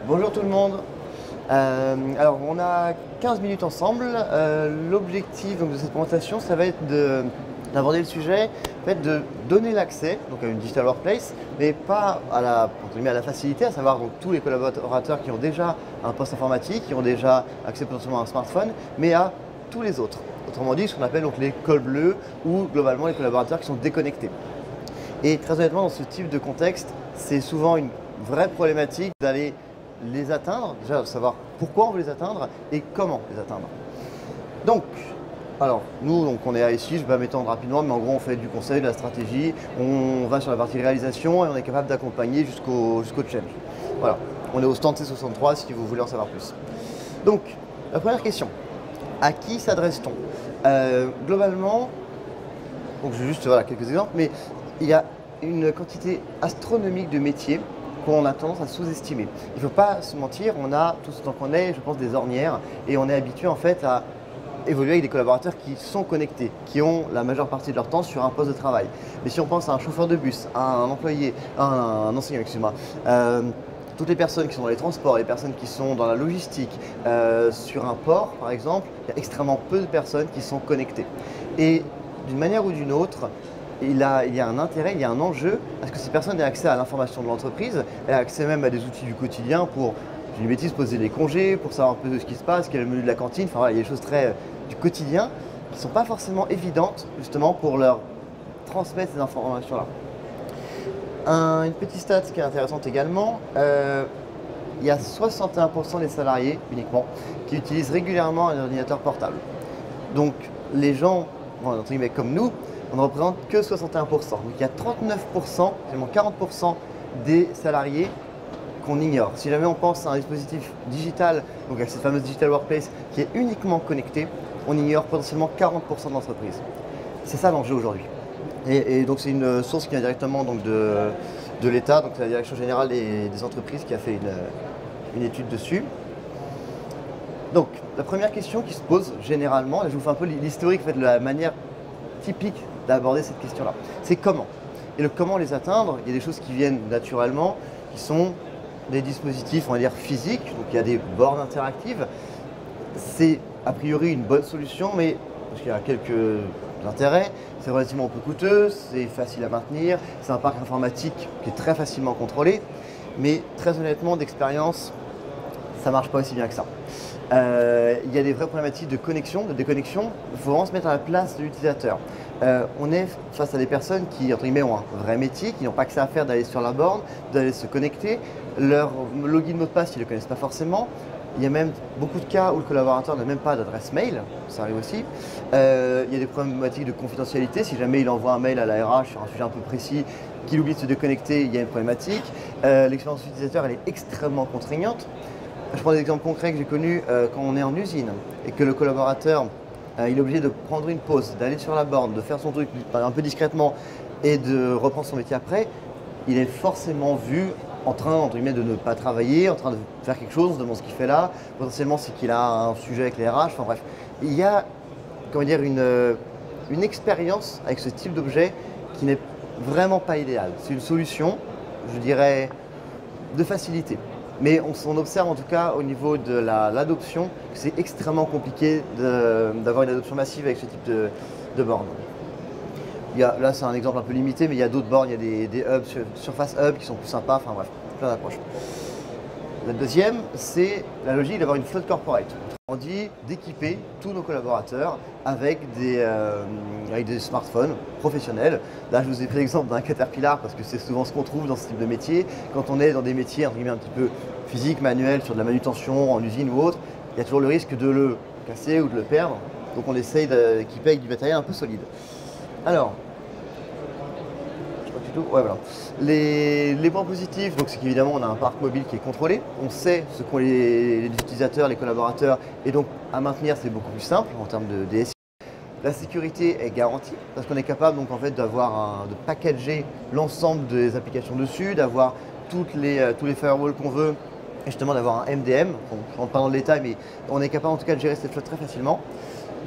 Bonjour tout le monde. Alors on a 15 minutes ensemble. L'objectif de cette présentation, ça va être d'aborder le sujet, en fait, de donner l'accès donc à une digital workplace, mais pas à la facilité, à savoir donc, tous les collaborateurs qui ont déjà un poste informatique, qui ont déjà accès potentiellement à un smartphone, mais à tous les autres. Autrement dit, ce qu'on appelle donc les cols bleus ou globalement les collaborateurs qui sont déconnectés. Et très honnêtement, dans ce type de contexte, c'est souvent une vraie problématique d'aller les atteindre, déjà de savoir pourquoi on veut les atteindre et comment les atteindre. Donc, alors, nous, donc, on est ici, je vais pas m'étendre rapidement, mais en gros, on fait du conseil, de la stratégie, on va sur la partie réalisation et on est capable d'accompagner jusqu'au change. Voilà, on est au stand C63 si vous voulez en savoir plus. Donc, la première question, à qui s'adresse-t-on? Globalement, donc je vais juste quelques exemples, mais il y a une quantité astronomique de métiers qu'on a tendance à sous-estimer. Il ne faut pas se mentir, on a tout ce temps qu'on est, je pense, des ornières, et on est habitué en fait à évoluer avec des collaborateurs qui sont connectés, qui ont la majeure partie de leur temps sur un poste de travail. Mais si on pense à un chauffeur de bus, à un employé, à un enseignant, excuse-moi, toutes les personnes qui sont dans les transports, les personnes qui sont dans la logistique, sur un port par exemple, il y a extrêmement peu de personnes qui sont connectées. Et d'une manière ou d'une autre, il y a un intérêt, il y a un enjeu à ce que ces personnes aient accès à l'information de l'entreprise, aient accès même à des outils du quotidien pour, j'ai une bêtise, poser des congés, pour savoir un peu de ce qui se passe, quel est le menu de la cantine, enfin voilà, il y a des choses très du quotidien qui ne sont pas forcément évidentes justement pour leur transmettre ces informations-là. Une petite stat qui est intéressante également, il y a 61% des salariés uniquement qui utilisent régulièrement un ordinateur portable. Donc les gens, entre guillemets comme nous, on ne représente que 61%. Donc il y a 39%, seulement 40% des salariés qu'on ignore. Si jamais on pense à un dispositif digital, donc à cette fameuse digital workplace qui est uniquement connecté, on ignore potentiellement 40% de l'entreprise. C'est ça l'enjeu aujourd'hui. Et donc c'est une source qui vient directement donc, de l'État, donc c'est la Direction générale des entreprises qui a fait une étude dessus. Donc la première question qui se pose généralement, et je vous fais un peu l'historique de la manière typique d'aborder cette question-là. C'est comment. Et le comment les atteindre, il y a des choses qui viennent naturellement, qui sont des dispositifs, on va dire, physiques. Donc il y a des bornes interactives. C'est a priori une bonne solution, mais parce qu'il y a quelques intérêts. C'est relativement peu coûteux, c'est facile à maintenir, c'est un parc informatique qui est très facilement contrôlé. Mais très honnêtement, d'expérience, ça ne marche pas aussi bien que ça. Il y a des vraies problématiques de connexion, de déconnexion. Il faut vraiment se mettre à la place de l'utilisateur. On est face à des personnes qui, entre guillemets, ont un vrai métier, qui n'ont pas que ça à faire d'aller sur la borne, d'aller se connecter. Leur login mot de passe, ils ne le connaissent pas forcément. Il y a même beaucoup de cas où le collaborateur n'a même pas d'adresse mail, ça arrive aussi. Il y a des problématiques de confidentialité. Si jamais il envoie un mail à la RH sur un sujet un peu précis, qu'il oublie de se déconnecter, il y a une problématique. L'expérience utilisateur, elle est extrêmement contraignante. Je prends des exemples concrets que j'ai connus quand on est en usine et que le collaborateur il est obligé de prendre une pause, d'aller sur la borne, de faire son truc un peu discrètement et de reprendre son métier après. Il est forcément vu en train, entre guillemets, de ne pas travailler, en train de faire quelque chose, on se demande ce qu'il fait là. Potentiellement, c'est qu'il a un sujet avec les RH. Enfin bref, il y a, comment dire, une expérience avec ce type d'objet qui n'est vraiment pas idéale. C'est une solution, je dirais, de facilité. Mais on observe en tout cas au niveau de l'adoption que c'est extrêmement compliqué d'avoir une adoption massive avec ce type de borne. Là c'est un exemple un peu limité, mais il y a d'autres bornes, il y a des hubs, surface hub qui sont plus sympas, enfin bref, plein d'approches. La deuxième, c'est la logique d'avoir une flotte corporate. On dit d'équiper tous nos collaborateurs avec des smartphones professionnels. Là, je vous ai pris l'exemple d'un Caterpillar parce que c'est souvent ce qu'on trouve dans ce type de métier. Quand on est dans des métiers entre guillemets, un petit peu physiques, manuels, sur de la manutention, en usine ou autre, il y a toujours le risque de le casser ou de le perdre. Donc on essaye d'équiper avec du matériel un peu solide. Alors, ouais, voilà. Les points positifs, c'est qu'évidemment on a un parc mobile qui est contrôlé, on sait ce qu'ont les utilisateurs, les collaborateurs, et donc à maintenir c'est beaucoup plus simple en termes de DSI. La sécurité est garantie parce qu'on est capable donc en fait de packager l'ensemble des applications dessus, d'avoir tous les firewalls qu'on veut, et justement d'avoir un MDM. Bon, je ne rentre pas dans le détail, mais on est capable en tout cas de gérer cette flotte très facilement.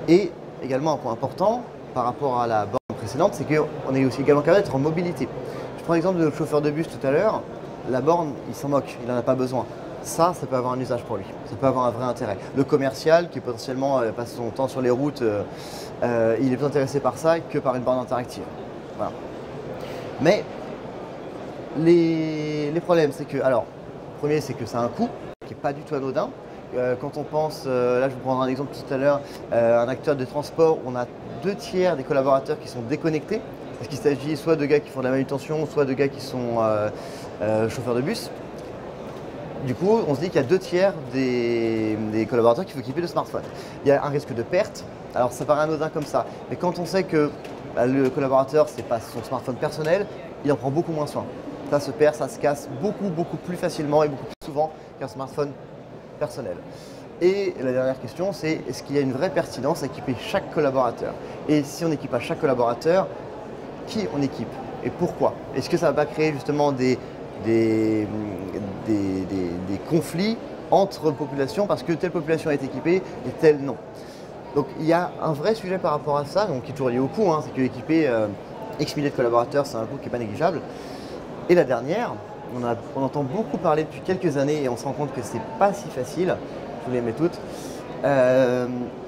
Et également un point important par rapport à la borne précédente, c'est qu'on est aussi également capable d'être en mobilité. Je prends l'exemple de notre chauffeur de bus tout à l'heure. La borne, il s'en moque, il n'en a pas besoin. ça peut avoir un usage pour lui, ça peut avoir un vrai intérêt. Le commercial qui potentiellement passe son temps sur les routes, il est plus intéressé par ça que par une borne interactive. Voilà. Mais les problèmes, c'est que, alors, le premier, c'est que ça a un coût qui n'est pas du tout anodin. Quand on pense, là je vous prendrai un exemple tout à l'heure, un acteur de transport, on a 2/3 des collaborateurs qui sont déconnectés, parce qu'il s'agit soit de gars qui font de la manutention, soit de gars qui sont chauffeurs de bus. Du coup, on se dit qu'il y a 2/3 des collaborateurs qu'il faut équiper de smartphone. Il y a un risque de perte, alors ça paraît anodin comme ça, mais quand on sait que le collaborateur, ce n'est pas son smartphone personnel, il en prend beaucoup moins soin. Ça se perd, ça se casse beaucoup plus facilement et beaucoup plus souvent qu'un smartphone personnel. Et la dernière question, c'est est-ce qu'il y a une vraie pertinence à équiper chaque collaborateur? Et si on équipe à chaque collaborateur, qui on équipe et pourquoi? Est-ce que ça va pas créer justement des conflits entre populations parce que telle population est équipée et telle non? Donc il y a un vrai sujet par rapport à ça, donc qui est toujours lié au coût, hein, c'est que équiper X milliers de collaborateurs, c'est un coût qui n'est pas négligeable. Et la dernière, on entend beaucoup parler depuis quelques années et on se rend compte que c'est pas si facile, je vous les mets toutes,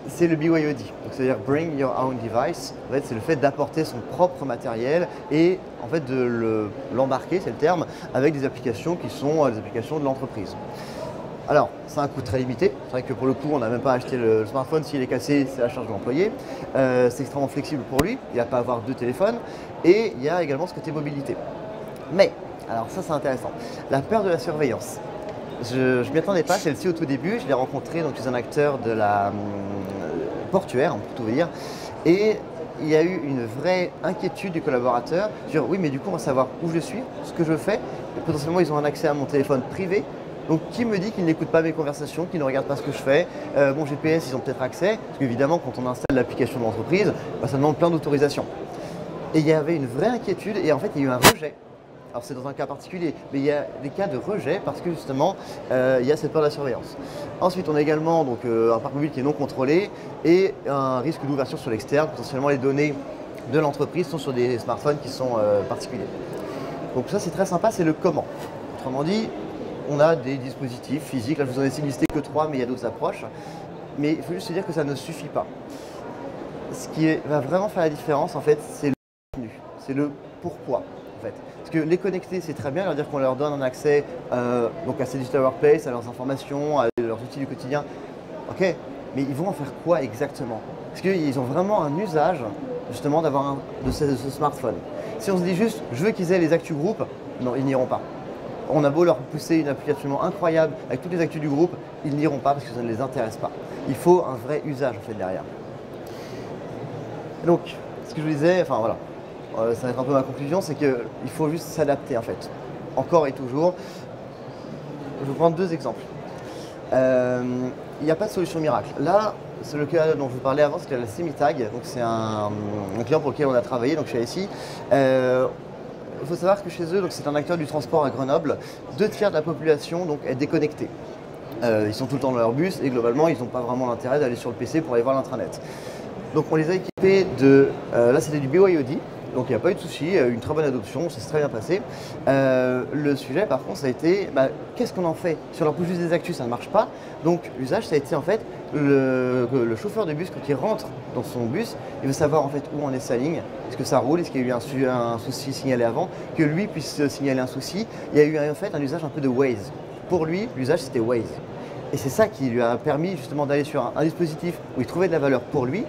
c'est le BYOD, c'est-à-dire Bring Your Own Device. En fait, c'est le fait d'apporter son propre matériel et en fait de l'embarquer, c'est le terme, avec des applications qui sont des applications de l'entreprise. Alors, c'est un coût très limité. C'est vrai que pour le coup, on n'a même pas acheté le smartphone. S'il est cassé, c'est la charge de l'employé. C'est extrêmement flexible pour lui. Il n'a pas à avoir 2 téléphones. Et il y a également ce côté mobilité. Mais, alors ça c'est intéressant, la peur de la surveillance. Je ne m'y attendais pas, celle-ci au tout début. Je l'ai rencontré donc, chez un acteur de la portuaire, pour tout vous dire. Et il y a eu une vraie inquiétude du collaborateur. Sur oui, mais du coup, on va savoir où je suis, ce que je fais. Et potentiellement, ils ont un accès à mon téléphone privé. Donc qui me dit qu'ils n'écoutent pas mes conversations, qu'ils ne regardent pas ce que je fais? Mon GPS, ils ont peut-être accès, parce qu'évidemment, quand on installe l'application de l'entreprise, ça demande plein d'autorisations. Et il y avait une vraie inquiétude, et en fait, il y a eu un rejet. Alors c'est dans un cas particulier, mais il y a des cas de rejet parce que justement, il y a cette peur de la surveillance. Ensuite, on a également donc, un parc mobile qui est non contrôlé et un risque d'ouverture sur l'externe. Potentiellement, les données de l'entreprise sont sur des smartphones qui sont particuliers. Donc ça, c'est très sympa, c'est le comment. Autrement dit, on a des dispositifs physiques, là je vous en ai listé que 3, mais il y a d'autres approches. Mais il faut juste se dire que ça ne suffit pas. Ce qui va vraiment faire la différence, en fait, c'est le contenu, c'est le pourquoi, en fait. Parce que les connecter, c'est très bien, leur dire qu'on leur donne un accès donc à ces digital workplace, à leurs informations, à leurs outils du quotidien. Ok, mais ils vont en faire quoi exactement? Parce qu'ils ont vraiment un usage, justement, d'avoir de ce smartphone. Si on se dit juste, je veux qu'ils aient les actus groupe, non, ils n'iront pas. On a beau leur pousser une application incroyable avec toutes les actus du groupe, ils n'iront pas parce que ça ne les intéresse pas. Il faut un vrai usage en fait derrière. Et donc, ce que je vous disais, enfin voilà, ça va être un peu ma conclusion, c'est qu'il faut juste s'adapter en fait. Encore et toujours. Je vais vous prendre 2 exemples. Il n'y a pas de solution miracle. Là, c'est le cas dont je vous parlais avant, c'était la Semitag. Donc c'est un client pour lequel on a travaillé, donc chez ASI. Il faut savoir que chez eux, c'est un acteur du transport à Grenoble, 2/3 de la population donc, est déconnectée. Ils sont tout le temps dans leur bus et globalement, ils n'ont pas vraiment l'intérêt d'aller sur le PC pour aller voir l'intranet. Donc on les a équipés de... là, c'était du BYOD, donc il n'y a pas eu de souci, une très bonne adoption, ça s'est très bien passé. Le sujet, par contre, ça a été, qu'est-ce qu'on en fait? Si on leur pousse juste des actus, ça ne marche pas. Donc l'usage, ça a été en fait, le chauffeur de bus, quand il rentre dans son bus, il veut savoir en fait où en est sa ligne, est-ce que ça roule, est-ce qu'il y a eu un souci signalé avant, que lui puisse signaler un souci. Il y a eu en fait un usage un peu de Waze. Pour lui, l'usage c'était Waze. Et c'est ça qui lui a permis justement d'aller sur un dispositif où il trouvait de la valeur pour lui.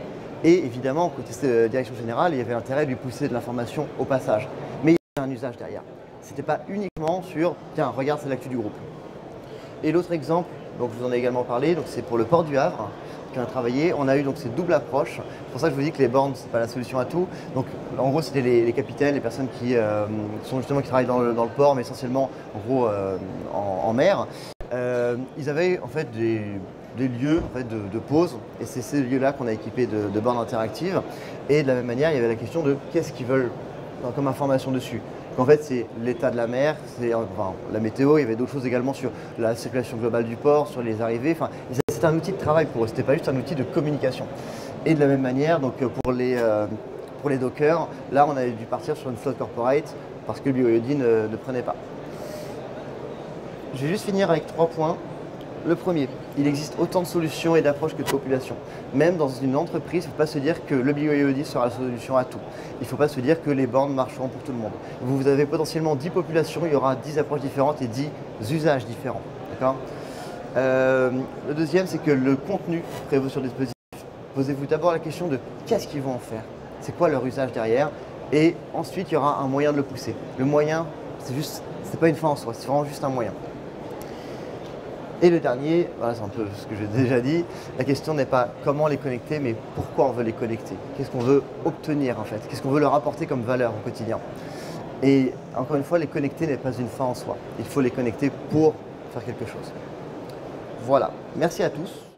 Et évidemment, côté direction générale, il y avait intérêt de lui pousser de l'information au passage. Mais il y avait un usage derrière. Ce n'était pas uniquement sur « tiens, regarde, c'est l'actu du groupe ». Et l'autre exemple, donc je vous en ai également parlé, c'est pour le port du Havre qu'on a travaillé. On a eu donc cette double approche. C'est pour ça que je vous dis que les bornes, ce n'est pas la solution à tout. Donc en gros, c'était les capitaines, les personnes qui travaillent dans le port, mais essentiellement en gros en mer. Ils avaient en fait des lieux en fait, de pause, et c'est ces lieux-là qu'on a équipés de bornes interactives. Et de la même manière, il y avait la question de qu'est-ce qu'ils veulent comme information dessus. Donc, en fait, c'est l'état de la mer, c'est la météo, il y avait d'autres choses également sur la circulation globale du port, sur les arrivées. C'était un outil de travail pour eux, c'était pas juste un outil de communication. Et de la même manière, donc, pour les dockers, là, on avait dû partir sur une flotte corporate parce que le BYOD ne prenait pas. je vais juste finir avec 3 points. Le premier, il existe autant de solutions et d'approches que de populations. Même dans une entreprise, il ne faut pas se dire que le BYOD sera la solution à tout. Il ne faut pas se dire que les bornes marcheront pour tout le monde. Vous avez potentiellement 10 populations, il y aura 10 approches différentes et 10 usages différents. D'accord ? Le deuxième, c'est que le contenu prévu sur le dispositif, posez-vous d'abord la question de qu'est-ce qu'ils vont en faire, c'est quoi leur usage derrière, et ensuite il y aura un moyen de le pousser. Le moyen, c'est pas une fin en soi, c'est vraiment juste un moyen. Et le dernier, voilà, c'est un peu ce que j'ai déjà dit, la question n'est pas comment les connecter, mais pourquoi on veut les connecter. Qu'est-ce qu'on veut obtenir en fait, qu'est-ce qu'on veut leur apporter comme valeur au quotidien. Et encore une fois, les connecter n'est pas une fin en soi, il faut les connecter pour faire quelque chose. Voilà, merci à tous.